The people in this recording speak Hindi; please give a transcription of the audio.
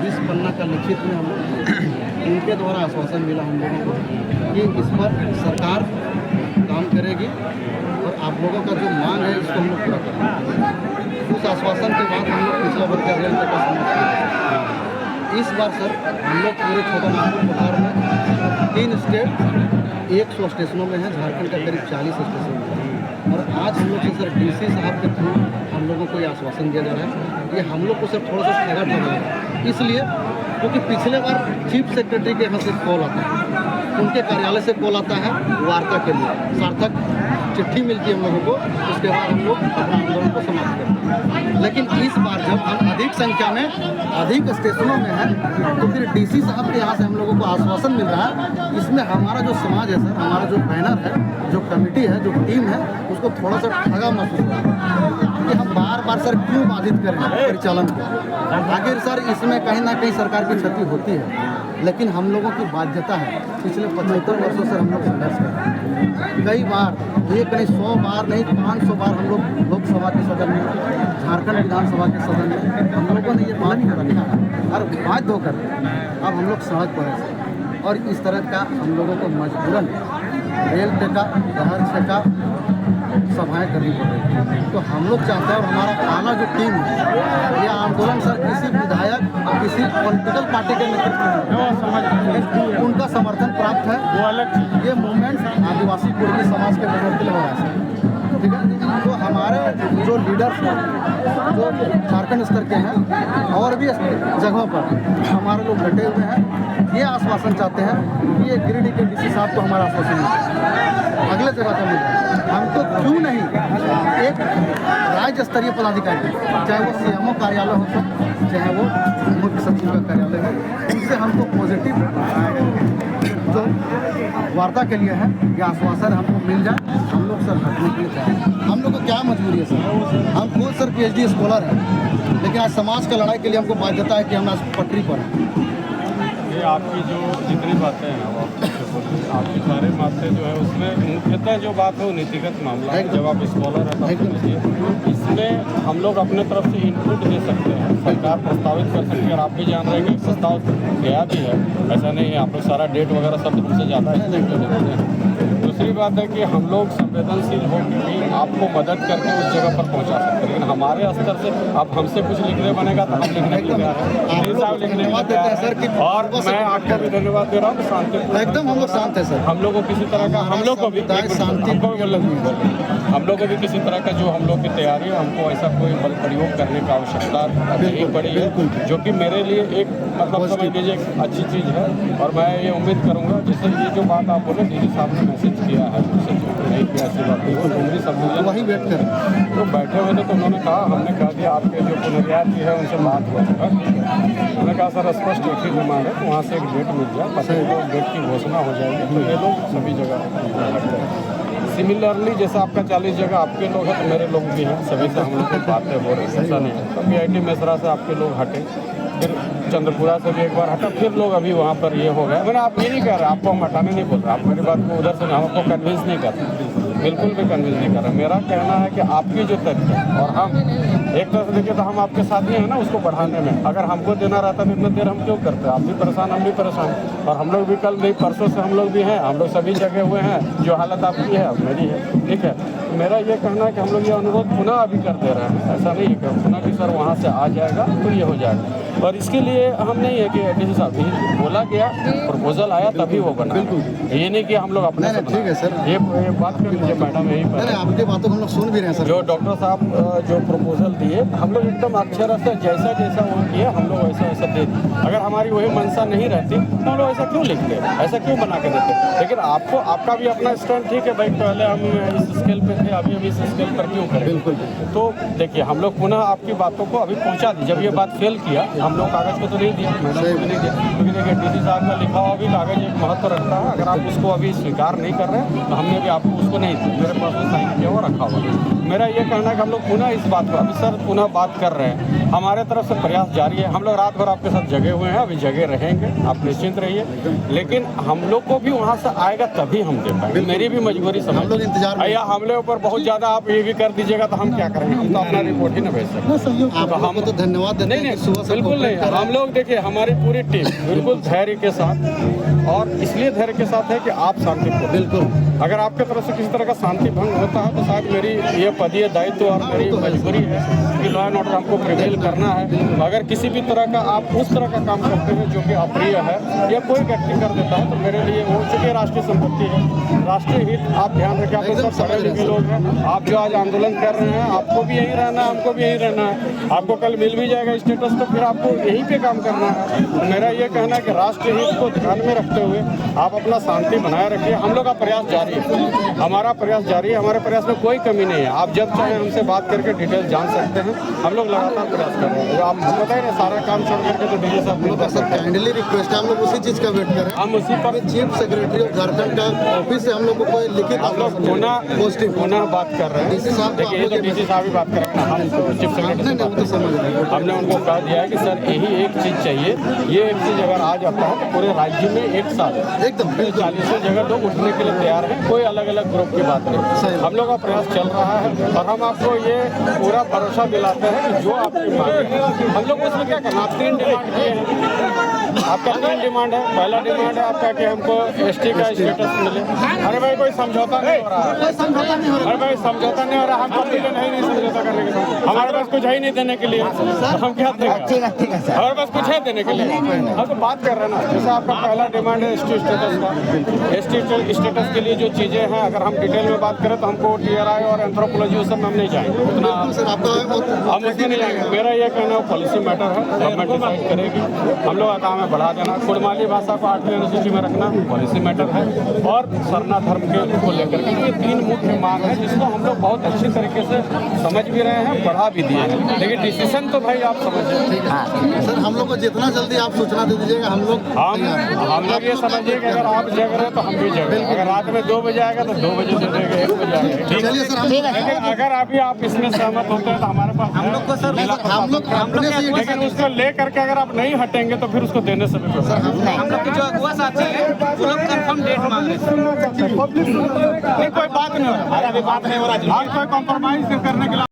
20 पन्ना का लिखित में हम लोग उनके द्वारा आश्वासन मिला हम लोगों को कि इस पर सरकार काम करेगी और आप लोगों का जो मांग है इसको हम लोग पूरा करेंगे। उस आश्वासन के बाद हम लोग पिछला वर्ग का रेल का समझ इस बार सर हम लोग पूरे छोटा नागपुर बिहार में 3 स्टेट 100 स्टेशनों में हैं, झारखंड का करीब 40 स्टेशन है। और आज हम लोग से सर डीसी साहब के थ्रू हम लोगों को ये आश्वासन दिया जा रहा है। ये हम लोग को सर थोड़ा सा ठगा ठगा है, इसलिए क्योंकि पिछले बार चीफ सेक्रेटरी के यहाँ से कॉल आता है, उनके कार्यालय से कॉल आता है वार्ता के लिए, सार्थक चिट्ठी मिलती है हम लोगों को, उसके बाद हम लोग अपना आंदोलन को समाप्त करते हैं। लेकिन इस बार जब हम अधिक संख्या में अधिक स्टेशनों में हैं तो फिर डीसी साहब के यहाँ से हम लोगों को आश्वासन मिल रहा है। इसमें हमारा जो समाज है सर, हमारा जो बैनर है, जो कमेटी है, जो टीम है, उसको थोड़ा सा ठगा महसूस हो रहा है कि हम बार बार सर क्यों बाधित करें परिचालन को। आखिर सर इसमें कहीं ना कहीं सरकार की क्षति होती है, लेकिन हम लोगों की बाध्यता है। पिछले 75 वर्षों से हम लोग संघर्ष कर रहे हैं। कई बार, एक नहीं 100 बार नहीं 500 बार हम लोग लोकसभा के सदन में, झारखंड विधानसभा के सदन में हम लोगों ने ये बात रखा है और बाध्य होकर अब हम लोग सड़क पर हैं। और इस तरह का हम लोगों को मजबूरन रेल टेका, शहर छेका सभाएँ करनी पड़ रही है। तो हम लोग चाहते हैं और हमारा आला जो टीम है, ये आंदोलन सर किसी विधायक और किसी पॉलिटिकल पार्टी के नेतृत्व में उनका समर्थन प्राप्त है, वो अलग। ये मूवमेंट आदिवासी कुर्मी समाज के बैनर के लिए हो रहा है, ठीक है। तो हमारे जो लीडर्स हैं, जो झारखंड स्तर के हैं और भी जगहों पर हमारे लोग डटे हुए हैं, ये आश्वासन चाहते हैं कि ये गिरिडीह के डीसी साहब को हमारा आश्वासन मिले, अगले जगह का मिले। हमको क्यों नहीं एक राज्य स्तरीय पदाधिकारी, चाहे वो सीएमओ कार्यालय हो, चाहे वो मुख्य सचिव का कार्यालय हो, उनसे हमको पॉजिटिव जो वार्ता के लिए है ये आश्वासन हमको मिल जाए। हम लोग सर हटने के लिए चाहें। हम लोग को क्या मजबूरी है सर, हम खुद सर PhD स्कॉलर हैं, लेकिन आज समाज का लड़ाई के लिए हमको बाध्यता है कि हम आज पटरी पर हैं। ये आपकी जो जितनी बातें हैं वो आपकी सारे बातें जो है उसमें मुख्यतः जो बात है वो नीतिगत मामला है। जब आप स्कॉलर हैं तो समझिए इसमें हम लोग अपने तरफ से इनपुट दे सकते हैं, सरकार प्रस्तावित कर सकती है। और आप भी जान रहे हैं कि प्रस्ताव गया भी है, ऐसा नहीं है। आप लोग सारा डेट वगैरह सब हमसे ज़्यादा देते हैं। दूसरी बात है कि हम लोग संवेदनशील होकर भी आपको मदद करके उस जगह पर पहुंचा सकते हैं, लेकिन हमारे स्तर से अब हमसे कुछ लिखने बनेगा तो हम लिखने के लिए तैयार हैं, लिखने के लिए तैयार हैं। और मैं आपको भी धन्यवाद दे रहा हूँ। शांति एकदम हम लोग शांत है सर। हम लोग को किसी तरह का, हम लोग को भी शांति को हम लोग को भी किसी तरह का जो हम लोग की तैयारी है, हमको ऐसा कोई बल प्रयोग करने की आवश्यकता नहीं पड़ी है, जो कि मेरे लिए एक मतलब समझ लीजिए एक अच्छी चीज़ है। और मैं ये उम्मीद करूँगा, जैसे ये जो बात आप बोले डीसी साहब ने मैसेज किया है, नहीं किया ऐसी बात नहीं, उम्मीद सब वही वेट करें। तो बैठे हुए थे तो उन्होंने कहा, हमने कहा कि आपके जो पुनर्यात्री है उनसे बात हुआ था, उन्होंने कहा सर स्पष्ट एक ही डिमांड है, वहाँ से एक डेट मिल जाए, बस एक डेट की घोषणा हो जाएगी तो ये लोग सभी जगह। सिमिलरली जैसा आपका 40 जगह आपके लोग हैं तो मेरे लोग भी हैं, सभी से हम लोग की बातें हो रही है, ऐसा नहीं है। तो PIT मेसरा से आपके लोग हटे, फिर चंद्रपुरा से भी एक बार हटा, फिर लोग अभी वहाँ पर ये हो गए। मैंने आप ये नहीं कह रहे, आपको हम हटाने नहीं बोल रहे, आप मेरी बात को उधर से हम आपको कन्विंस नहीं कर रहे, बिल्कुल भी कन्विंस नहीं कर रहे। मेरा कहना है कि आपकी जो तथ्य है और हम एक तरह से देखिए तो हम आपके साथ ही हैं ना उसको बढ़ाने में। अगर हमको देना रहता तो इतना देर हम क्यों करते? आप भी परेशान, हम भी परेशान, और हम लोग भी कल नहीं परसों से हम लोग भी हैं, हम लोग सभी जगह हुए हैं। जो हालत आपकी है मेरी है, ठीक है। तो मेरा ये कहना है कि हम लोग ये अनुरोध पुनः अभी कर दे रहे हैं, ऐसा नहीं है कि पुनः कि सर वहाँ से आ जाएगा तो ये हो जाएगा। और इसके लिए हम नहीं है कि डीसी साहब बोला गया, प्रपोजल आया तभी वो बना, ये नहीं कि हम लोग अपने ठीक है सर, ये बात कर लीजिए मैडम, यही पर आपकी बातों को हम लोग सुन भी रहे हैं सर। जो डॉक्टर साहब जो प्रपोजल दिए हम लोग एकदम अक्षर से जैसा जैसा वो किए हम लोग वैसा वैसा दे दिए। अगर हमारी वही मंशा नहीं रहती तो हम लोग ऐसा क्यों लिखते, ऐसा क्यों बना के देते? लेकिन आपको आपका भी अपना स्टैंड ठीक है भाई, पहले हम इस स्केल पे थे, अभी हम इस स्केल पर क्यों करें? बिल्कुल। तो देखिए हम लोग पुनः आपकी बातों को अभी पहुँचा दी। जब ये बात फेल किया हम लोग कागज़ को तो नहीं दिया, मैडम को भी नहीं दिया, क्योंकि देखिए डीसी साहब का लिखा हुआ भी कागज़ एक महत्व रखता है। अगर आप उसको अभी स्वीकार नहीं कर रहे हैं तो हमने भी आपको उसको नहीं दिया, मेरे पास में साइन किया हुआ रखा हुआ है। मेरा ये कहना है कि हम लोग पुनः इस बात को अभी सर पुनः बात कर रहे हैं, हमारे तरफ से प्रयास जारी है। हम लोग रात भर आपके साथ जगे हुए हैं, अभी जगे रहेंगे, आप निश्चिंत रहिए। लेकिन हम लोग को भी वहाँ से आएगा तभी हम दे पाएंगे, मेरी भी मजबूरी समझ। हम लोग इंतजार में या हमले ऊपर बहुत ज़्यादा आप ये भी कर दीजिएगा तो हम क्या करेंगे, हम तो अपना रिपोर्ट ही ना भेज सकते। आप लोगों को तो धन्यवाद देते हैं कि सुबह से बिल्कुल नहीं, हम लोग देखिए हमारी पूरी टीम बिल्कुल धैर्य के साथ, और इसलिए धैर्य के साथ है कि आप शांतिपूर्ण, बिल्कुल अगर आपके तरफ से किसी तरह का शांति भंग होता है तो शायद मेरी ये पदीय दायित्व और मेरी मजबूरी है कि लॉ एंड ऑर्डर हमको प्रिवेल करना है। अगर किसी भी तरह का आप उस तरह का काम करते हैं जो कि अप्रिय है या कोई व्यक्ति कर देता है तो मेरे लिए वो चूँकि राष्ट्रीय संपत्ति है, राष्ट्रीय हित आप ध्यान रखें। आप सब पढ़े लिखे लोग हैं, आप जो आज आंदोलन कर रहे हैं आपको भी यहीं रहना है, हमको भी यहीं रहना है। आपको कल मिल भी जाएगा स्टेटस तो फिर आपको यहीं पे काम करना है। तो मेरा ये कहना है कि राष्ट्रीय हित को ध्यान में रखते हुए आप अपना शांति बनाए रखिए। हम लोग का प्रयास जारी है, हमारा प्रयास जारी है, हमारे प्रयास में कोई कमी नहीं है। आप जब चाहे हमसे बात करके डिटेल जान सकते हैं, हम लोग लगातार प्रयास कर रहे हैं। आप पता है सारा काम छोड़ करके तो डीजी साहब लोग सर काइंडली रिक्वेस्ट है, हम लोग उसी चीज़ का वेट कर रहे हैं। हम उसी पर चीफ सेक्रेटरी ऑफ झारखंड का ऑफिस से हम लोग को कोई लिखित हम लोग पुनः बात कर रहे डीसी हैं। साहब देखिए ये तो डीसी साहब ही बात कर रहे हैं, हम चीफ सेक्रेटरी से बात तो समझ रहे हैं। हमने उनको कह दिया है कि सर यही एक चीज़ चाहिए, ये एक चीज़ अगर आ जाता है तो पूरे राज्य में एक साथ एकदम 40 जगह लोग उठने के लिए तैयार हैं, कोई अलग अलग ग्रुप की बात नहीं। हम लोग का प्रयास चल रहा है और हम आपको ये पूरा भरोसा दिलाते हैं कि जो आपकी मांग है हम लोग उसमें क्या करना। आप 3 डिमांड किए हैं, आपका 3 डिमांड है। पहला डिमांड है आपका कि हमको एसटी का स्टेटस मिले। अरे भाई कोई समझौता नहीं हो रहा है, अरे भाई समझौता नहीं हो रहा, हम कॉम्पिटेंट है नहीं समझौता करने के लिए, हमारे पास कुछ है ही नहीं देने के लिए, तो हम क्या देंगे? हमारे पास कुछ है देने के लिए, हम तो बात कर रहे हैं ना। जैसे आपका पहला डिमांड है एसटी स्टेटस का, एसटी स्टेटस के लिए जो चीज़ें हैं अगर हम डिटेल में बात करें तो हमको टीआरआई और एंथ्रोपोलॉजी उस सब में हम नहीं जाएंगे उतना, हम उसमें नहीं जाएंगे। मेरा ये कहना है पॉलिसी मैटर है, गवर्नमेंट डिसाइड करेगी। हम लोग का काम है बढ़ा देना, कुड़माली भाषा को 8वीं अनुसूची में रखना पॉलिसी मैटर है, और सरना धर्म के को लेकर के ये 3 मुख्य मांग है जिसको हम लोग बहुत अच्छी तरीके से समझ भी रहे हैं, बढ़ा भी दिए हैं। लेकिन डिसीजन तो भाई आप समझिए। सर हम लोग को जितना जल्दी आप सूचना दे दीजिएगा, हम लोग ये समझिए कि अगर आप जग रहे हैं तो हम भी जग रहे हैं। अगर रात में 2 बजे आएगा तो 2 बजे दे देंगे, 1 बजे आएगा। चलिए सर, लेकिन अगर अभी आप इसमें सहमत होते हैं तो हमारे पास हम लोग को सर हम लोग लेकिन उसको ले करके अगर आप नहीं हटेंगे तो फिर उसको देने से भी हम लोग के जो अगुआ साथी हैं वो लोग कंफर्म डेट मांग रहे हैं। नहीं, कोई बात नहीं हो रहा, कोई कॉम्प्रोमाइज करने के लिए